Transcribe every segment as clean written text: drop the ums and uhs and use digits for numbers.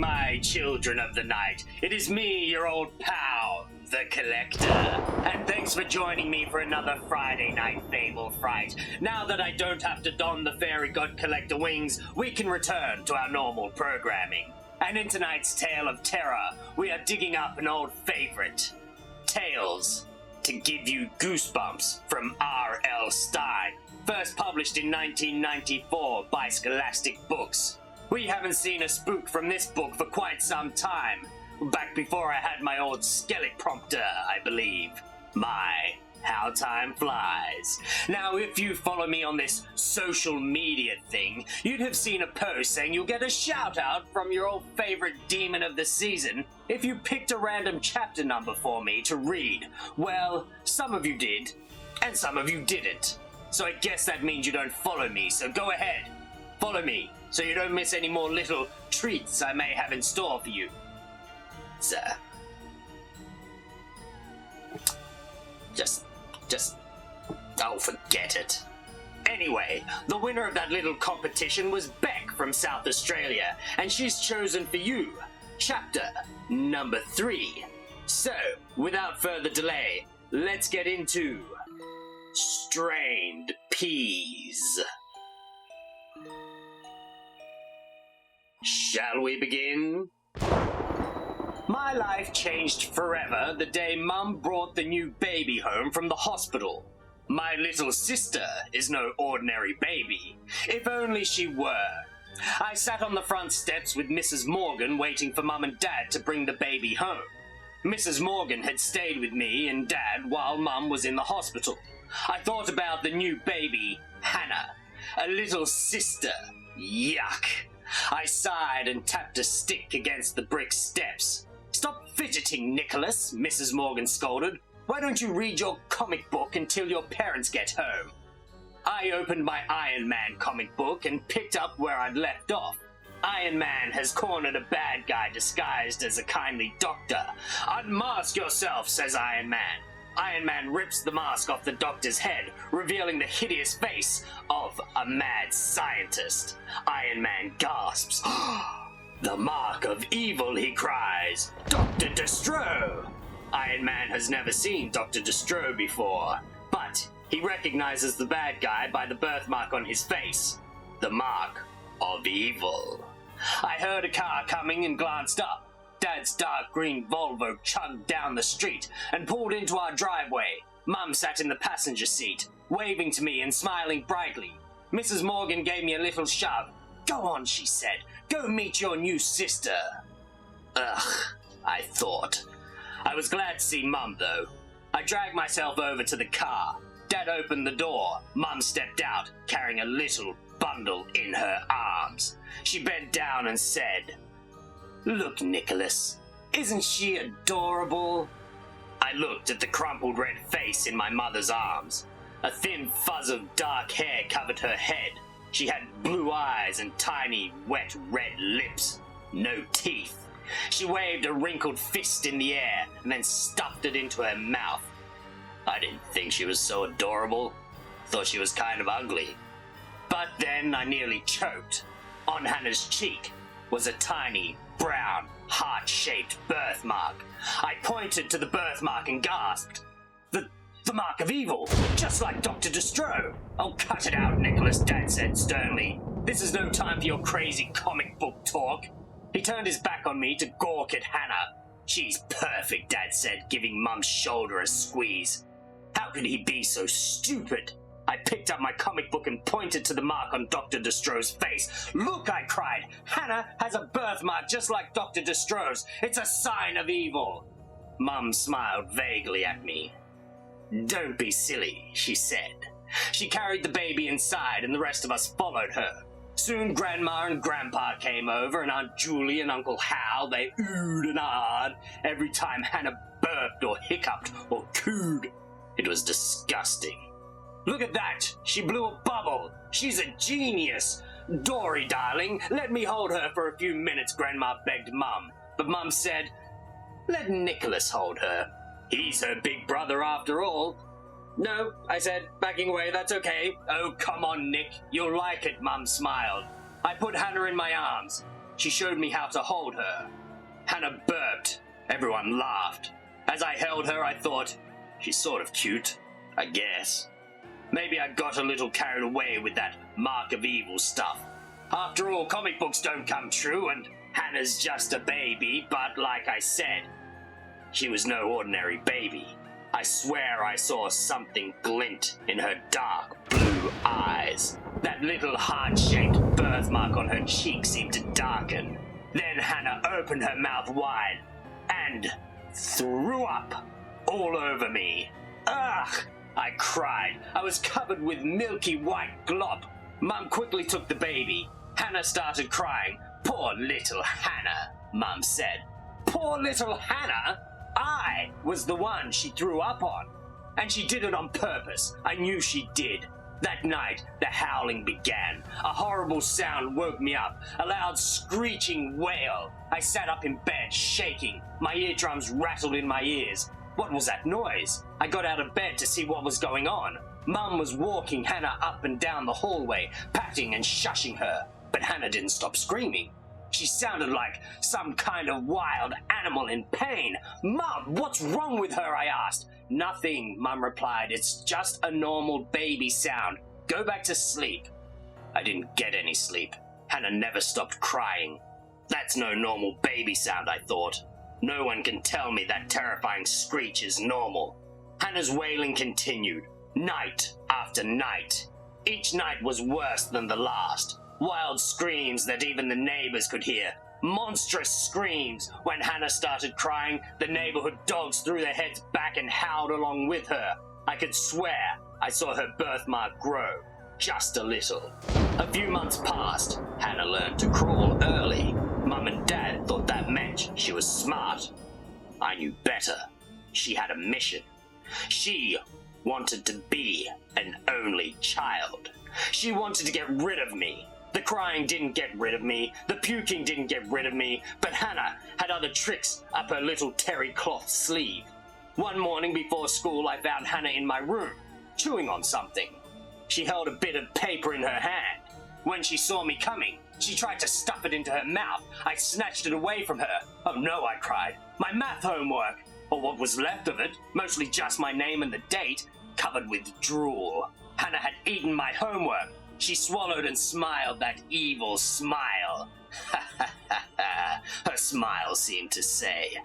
my children of the night. It is me, your old pal, the Collector. And thanks for joining me for another Friday Night Fable Fright. Now that I don't have to don the Fairy God Collector wings, we can return to our normal programming. And in tonight's Tale of Terror, we are digging up an old favorite. Tales to Give You Goosebumps from R.L. Stine. First published in 1994 by Scholastic Books. We haven't seen a spook from this book for quite some time. Back before I had my old skeleton prompter, I believe. My, how time flies. Now, if you follow me on this social media thing, you'd have seen a post saying you'll get a shout out from your old favorite demon of the season if you picked a random chapter number for me to read. Well, some of you did, and some of you didn't. So I guess that means you don't follow me, so go ahead. Follow me, so you don't miss any more little treats I may have in store for you. Sir. Just, oh, forget it. Anyway, the winner of that little competition was Beck from South Australia, and she's chosen for you chapter number 3. So, without further delay, let's get into Strained Peas. Shall we begin? My life changed forever the day Mum brought the new baby home from the hospital. My little sister is no ordinary baby. If only she were. I sat on the front steps with Mrs. Morgan waiting for Mum and Dad to bring the baby home. Mrs. Morgan had stayed with me and Dad while Mum was in the hospital. I thought about the new baby, Hannah. A little sister. Yuck. I sighed and tapped a stick against the brick steps. Stop fidgeting, Nicholas, Mrs. Morgan scolded. Why don't you read your comic book until your parents get home? I opened my Iron Man comic book and picked up where I'd left off. Iron Man has cornered a bad guy disguised as a kindly doctor. Unmask yourself, says Iron Man. Iron Man rips the mask off the doctor's head, revealing the hideous face of a mad scientist. Iron Man gasps. The mark of evil, he cries. Dr. Destro! Iron Man has never seen Dr. Destro before, but he recognizes the bad guy by the birthmark on his face. The mark of evil. I heard a car coming and glanced up. Dad's dark green Volvo chugged down the street and pulled into our driveway. Mum sat in the passenger seat, waving to me and smiling brightly. Mrs. Morgan gave me a little shove. Go on, she said. Go meet your new sister. Ugh, I thought. I was glad to see Mum, though. I dragged myself over to the car. Dad opened the door. Mum stepped out, carrying a little bundle in her arms. She bent down and said, Look, Nicholas, isn't she adorable? I looked at the crumpled red face in my mother's arms. A thin fuzz of dark hair covered her head. She had blue eyes and tiny, wet, red lips. No teeth. She waved a wrinkled fist in the air and then stuffed it into her mouth. I didn't think she was so adorable. Thought she was kind of ugly. But then I nearly choked. On Hannah's cheek was a tiny, brown, heart-shaped birthmark. I pointed to the birthmark and gasped. The mark of evil, just like Dr. Destro. Oh, cut it out, Nicholas, Dad said sternly. This is no time for your crazy comic book talk. He turned his back on me to gawk at Hannah. She's perfect, Dad said, giving Mum's shoulder a squeeze. How could he be so stupid? I picked up my comic book and pointed to the mark on Dr. Destro's face. Look, I cried. Hannah has a birthmark just like Dr. Destro's. It's a sign of evil. Mum smiled vaguely at me. Don't be silly, she said. She carried the baby inside and the rest of us followed her. Soon Grandma and Grandpa came over and Aunt Julie and Uncle Hal, they oohed and ahed every time Hannah burped or hiccuped or cooed. It was disgusting. Look at that! She blew a bubble! She's a genius! Dory, darling, let me hold her for a few minutes, Grandma begged Mum. But Mum said, let Nicholas hold her. He's her big brother after all. No, I said, backing away, that's okay. Oh, come on, Nick. You'll like it, Mum smiled. I put Hannah in my arms. She showed me how to hold her. Hannah burped. Everyone laughed. As I held her, I thought, she's sort of cute, I guess. Maybe I got a little carried away with that mark of evil stuff. After all, comic books don't come true, and Hannah's just a baby, but like I said, she was no ordinary baby. I swear I saw something glint in her dark blue eyes. That little heart-shaped birthmark on her cheek seemed to darken. Then Hannah opened her mouth wide and threw up all over me. Ugh! I cried. I was covered with milky white glop. Mum quickly took the baby. Hannah started crying. Poor little Hannah, Mum said. Poor little Hannah? I was the one she threw up on. And she did it on purpose. I knew she did. That night, the howling began. A horrible sound woke me up, a loud screeching wail. I sat up in bed, shaking. My eardrums rattled in my ears. What was that noise? I got out of bed to see what was going on. Mum was walking Hannah up and down the hallway, patting and shushing her. But Hannah didn't stop screaming. She sounded like some kind of wild animal in pain. Mum, what's wrong with her? I asked. Nothing, Mum replied. It's just a normal baby sound. Go back to sleep. I didn't get any sleep. Hannah never stopped crying. That's no normal baby sound, I thought. No one can tell me that terrifying screech is normal. Hannah's wailing continued, night after night. Each night was worse than the last. Wild screams that even the neighbors could hear. Monstrous screams. When Hannah started crying, the neighborhood dogs threw their heads back and howled along with her. I could swear I saw her birthmark grow, just a little. A few months passed. Hannah learned to crawl early. Mum and Dad thought that meant she was smart. I knew better. She had a mission. She wanted to be an only child. She wanted to get rid of me. The crying didn't get rid of me, the puking didn't get rid of me, but Hannah had other tricks up her little terry cloth sleeve. One morning before school, I found Hannah in my room, chewing on something. She held a bit of paper in her hand. When she saw me coming, she tried to stuff it into her mouth. I snatched it away from her. Oh no, I cried. My math homework, or what was left of it, mostly just my name and the date, covered with drool. Hannah had eaten my homework. She swallowed and smiled that evil smile. Her smile seemed to say,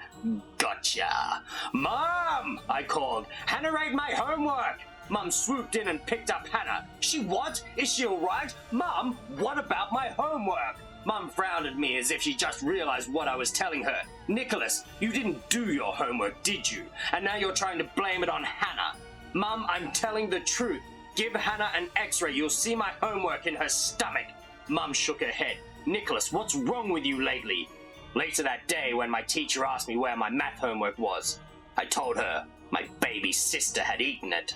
gotcha. Mom, I called. Hannah ate my homework. Mum swooped in and picked up Hannah. She what? Is she all right? Mum, what about my homework? Mum frowned at me as if she just realized what I was telling her. Nicholas, you didn't do your homework, did you? And now you're trying to blame it on Hannah. Mum, I'm telling the truth. Give Hannah an x-ray. You'll see my homework in her stomach. Mum shook her head. Nicholas, what's wrong with you lately? Later that day, when my teacher asked me where my math homework was, I told her my baby sister had eaten it.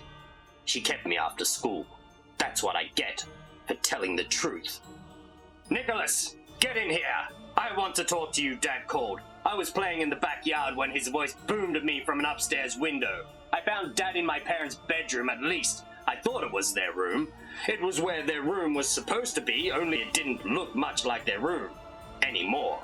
She kept me after school. That's what I get for telling the truth. Nicholas, get in here. I want to talk to you, Dad called. I was playing in the backyard when his voice boomed at me from an upstairs window. I found Dad in my parents' bedroom at least. I thought it was their room. It was where their room was supposed to be, only it didn't look much like their room anymore.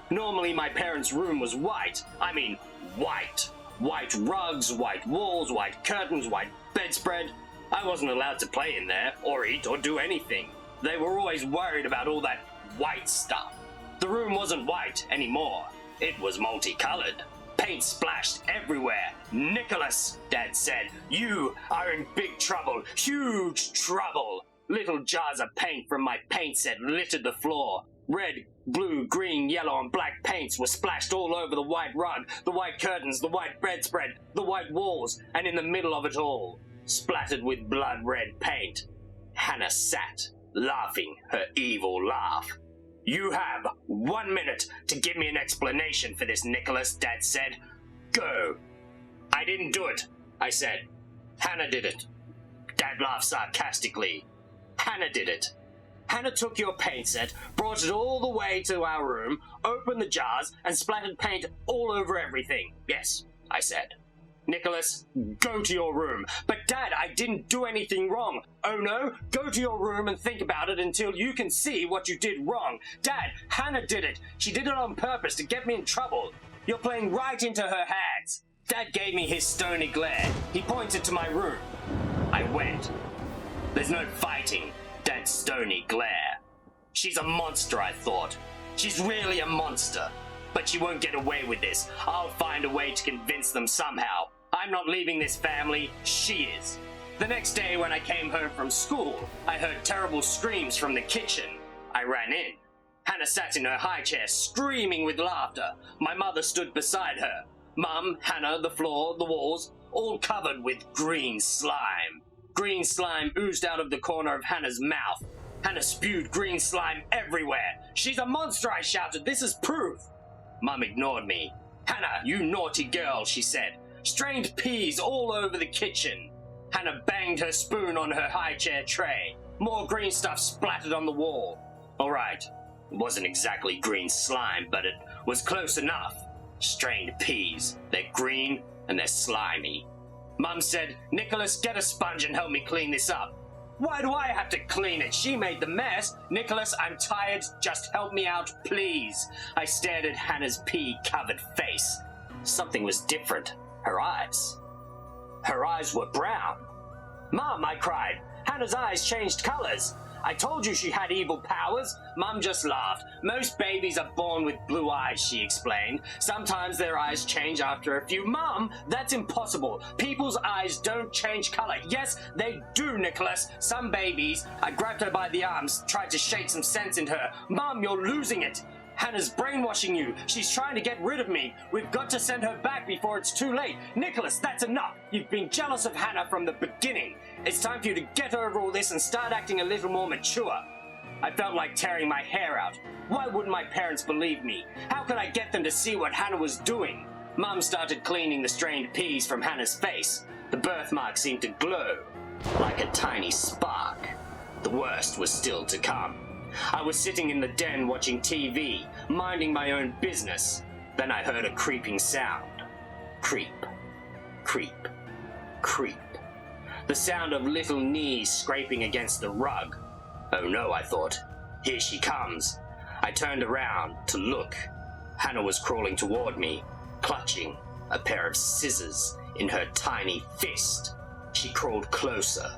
Normally my parents' room was white. I mean, white. White rugs, white walls, white curtains, white bedspread. I wasn't allowed to play in there, or eat, or do anything. They were always worried about all that white stuff. The room wasn't white anymore. It was multicolored. Paint splashed everywhere. Nicholas, Dad said, you are in big trouble. Huge trouble. Little jars of paint from my paint set littered the floor. Red, blue, green, yellow, and black paints were splashed all over the white rug, the white curtains, the white bedspread, the white walls, and in the middle of it all, splattered with blood-red paint, Hannah sat, laughing her evil laugh. You have 1 minute to give me an explanation for this, Nicholas, Dad said. Go. I didn't do it, I said. Hannah did it. Dad laughed sarcastically. Hannah did it. Hannah took your paint set, brought it all the way to our room, opened the jars, and splattered paint all over everything. Yes, I said. Nicholas, go to your room. But Dad, I didn't do anything wrong. Oh no? Go to your room and think about it until you can see what you did wrong. Dad, Hannah did it. She did it on purpose to get me in trouble. You're playing right into her hands. Dad gave me his stony glare. He pointed to my room. I went. There's no fighting Dad's stony glare. She's a monster, I thought. She's really a monster. But she won't get away with this. I'll find a way to convince them somehow. I'm not leaving this family. She is. The next day when I came home from school, I heard terrible screams from the kitchen. I ran in. Hannah sat in her high chair, screaming with laughter. My mother stood beside her. Mum, Hannah, the floor, the walls, all covered with green slime. Green slime oozed out of the corner of Hannah's mouth. Hannah spewed green slime everywhere. She's a monster, I shouted. This is proof. Mum ignored me. Hannah, you naughty girl, she said. Strained peas all over the kitchen. Hannah banged her spoon on her high chair tray. More green stuff splattered on the wall. All right, it wasn't exactly green slime, but it was close enough. Strained peas. They're green and they're slimy. Mum said, Nicholas, get a sponge and help me clean this up. Why do I have to clean it? She made the mess. Nicholas, I'm tired. Just help me out, please. I stared at Hannah's pea-covered face. Something was different. Her eyes. Her eyes were brown. Mum, I cried. Hannah's eyes changed colors. I told you she had evil powers. Mum just laughed. Most babies are born with blue eyes, she explained. Sometimes their eyes change after a few. Mum, that's impossible. People's eyes don't change color. Yes, they do, Nicholas. Some babies. I grabbed her by the arms, tried to shake some sense into her. Mum, you're losing it. Hannah's brainwashing you. She's trying to get rid of me. We've got to send her back before it's too late. Nicholas, that's enough. You've been jealous of Hannah from the beginning. It's time for you to get over all this and start acting a little more mature. I felt like tearing my hair out. Why wouldn't my parents believe me? How could I get them to see what Hannah was doing? Mum started cleaning the strained peas from Hannah's face. The birthmark seemed to glow like a tiny spark. The worst was still to come. I was sitting in the den watching TV, minding my own business. Then I heard a creeping sound. Creep, creep, creep. The sound of little knees scraping against the rug. Oh no, I thought. Here she comes. I turned around to look. Hannah was crawling toward me, clutching a pair of scissors in her tiny fist. She crawled closer.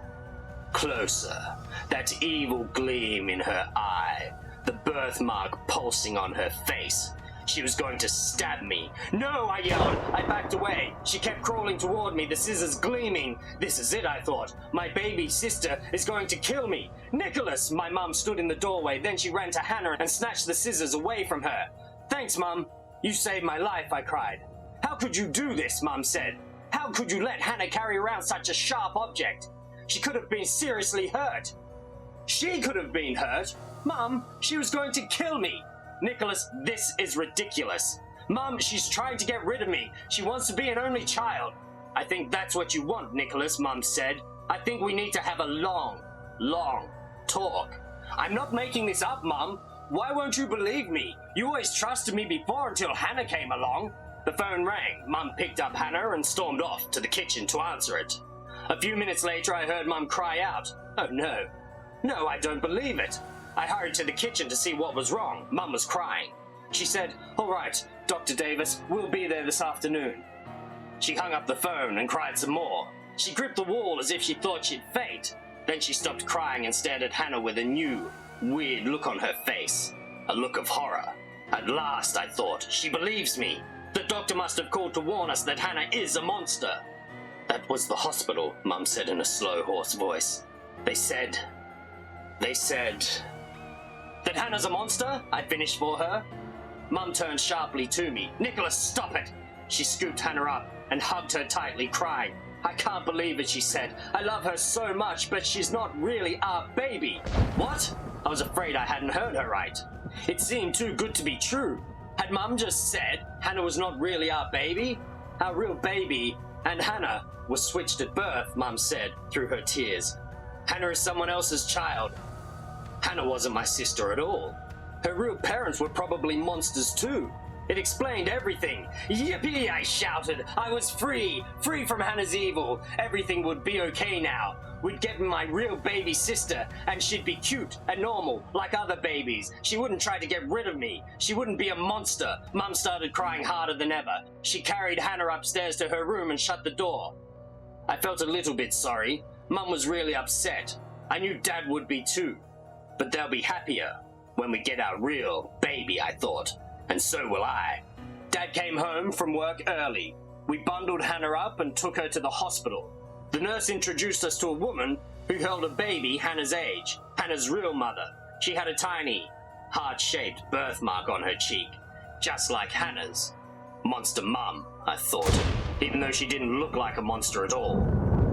Closer, that evil gleam in her eye, the birthmark pulsing on her face. She was going to stab me. No, I yelled. I backed away. She kept crawling toward me, the scissors gleaming. This is it, I thought. My baby sister is going to kill me. Nicholas! My mum stood in the doorway. Then she ran to Hannah and snatched the scissors away from her. Thanks, Mum. You saved my life, I cried. How could you do this, Mum said. How could you let Hannah carry around such a sharp object? She could have been seriously hurt. She could have been hurt. Mum, she was going to kill me. Nicholas, this is ridiculous. Mum, she's trying to get rid of me. She wants to be an only child. I think that's what you want, Nicholas, Mum said. I think we need to have a long talk. I'm not making this up, Mum. Why won't you believe me? You always trusted me before until Hannah came along. The phone rang. Mum picked up Hannah and stormed off to the kitchen to answer it. A few minutes later, I heard Mum cry out. Oh no. No, I don't believe it. I hurried to the kitchen to see what was wrong. Mum was crying. She said, all right, Dr. Davis, we'll be there this afternoon. She hung up the phone and cried some more. She gripped the wall as if she thought she'd faint. Then she stopped crying and stared at Hannah with a new, weird look on her face. A look of horror. At last, I thought, she believes me. The doctor must have called to warn us that Hannah is a monster. That was the hospital, Mum said in a slow, hoarse voice. They said... That Hannah's a monster? I finished for her. Mum turned sharply to me. Nicholas, stop it! She scooped Hannah up and hugged her tightly, crying. I can't believe it, she said. I love her so much, but she's not really our baby. What? I was afraid I hadn't heard her right. It seemed too good to be true. Had Mum just said Hannah was not really our baby? Our real baby and Hannah was switched at birth, Mum said through her tears. Hannah is someone else's child. Hannah wasn't my sister at all. Her real parents were probably monsters too. It explained everything. Yippee, I shouted. I was free from Hannah's evil. Everything would be okay now. We'd get my real baby sister, and she'd be cute and normal, like other babies. She wouldn't try to get rid of me. She wouldn't be a monster. Mum started crying harder than ever. She carried Hannah upstairs to her room and shut the door. I felt a little bit sorry. Mum was really upset. I knew Dad would be too. But they'll be happier when we get our real baby, I thought. And so will I. Dad came home from work early. We bundled Hannah up and took her to the hospital. The nurse introduced us to a woman who held a baby Hannah's age, Hannah's real mother. She had a tiny, heart-shaped birthmark on her cheek, just like Hannah's. Monster Mum, I thought, even though she didn't look like a monster at all.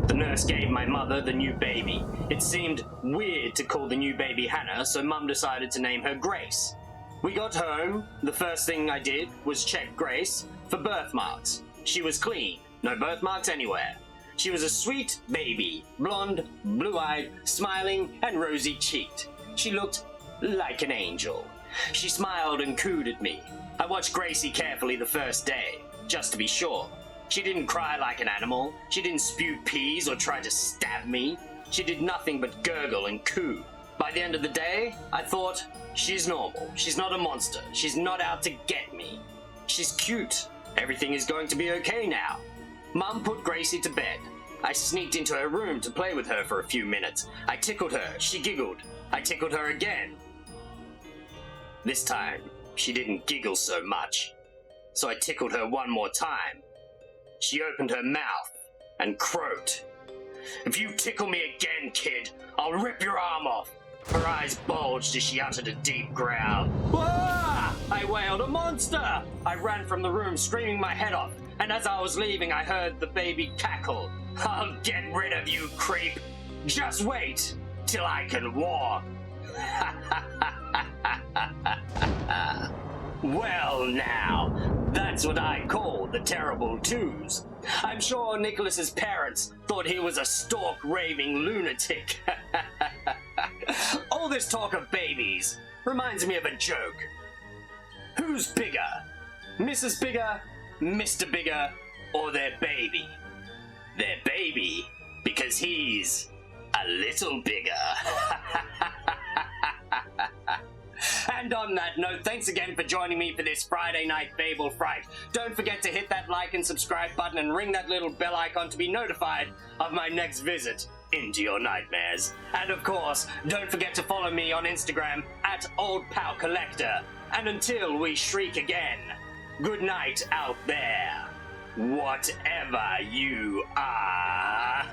The nurse gave my mother the new baby. It seemed weird to call the new baby Hannah, so Mum decided to name her Grace. We got home. The first thing I did was check Grace for birthmarks. She was clean, no birthmarks anywhere. She was a sweet baby, blonde, blue-eyed, smiling, and rosy-cheeked. She looked like an angel. She smiled and cooed at me. I watched Gracie carefully the first day, just to be sure. She didn't cry like an animal. She didn't spew peas or try to stab me. She did nothing but gurgle and coo. By the end of the day, I thought, she's normal. She's not a monster. She's not out to get me. She's cute. Everything is going to be okay now. Mum put Gracie to bed. I sneaked into her room to play with her for a few minutes. I tickled her. She giggled. I tickled her again. This time, she didn't giggle so much. So I tickled her one more time. She opened her mouth and croaked. "If you tickle me again, kid, I'll rip your arm off." Her eyes bulged as she uttered a deep growl. "Ah!" I wailed, "A monster!" I ran from the room, screaming my head off, and as I was leaving, I heard the baby cackle. "I'll get rid of you, creep. Just wait till I can walk." Well now, that's what I call the terrible twos. I'm sure Nicholas's parents thought he was a stork-raving lunatic. All this talk of babies reminds me of a joke. Who's bigger? Mrs. Bigger, Mr. Bigger, or their baby? Their baby, because he's a little bigger. And on that note, thanks again for joining me for this Friday Night Babel Fright. Don't forget to hit that like and subscribe button and ring that little bell icon to be notified of my next visit into your nightmares. And of course, don't forget to follow me on Instagram at OldPalCollector. And until we shriek again, good night out there, whatever you are.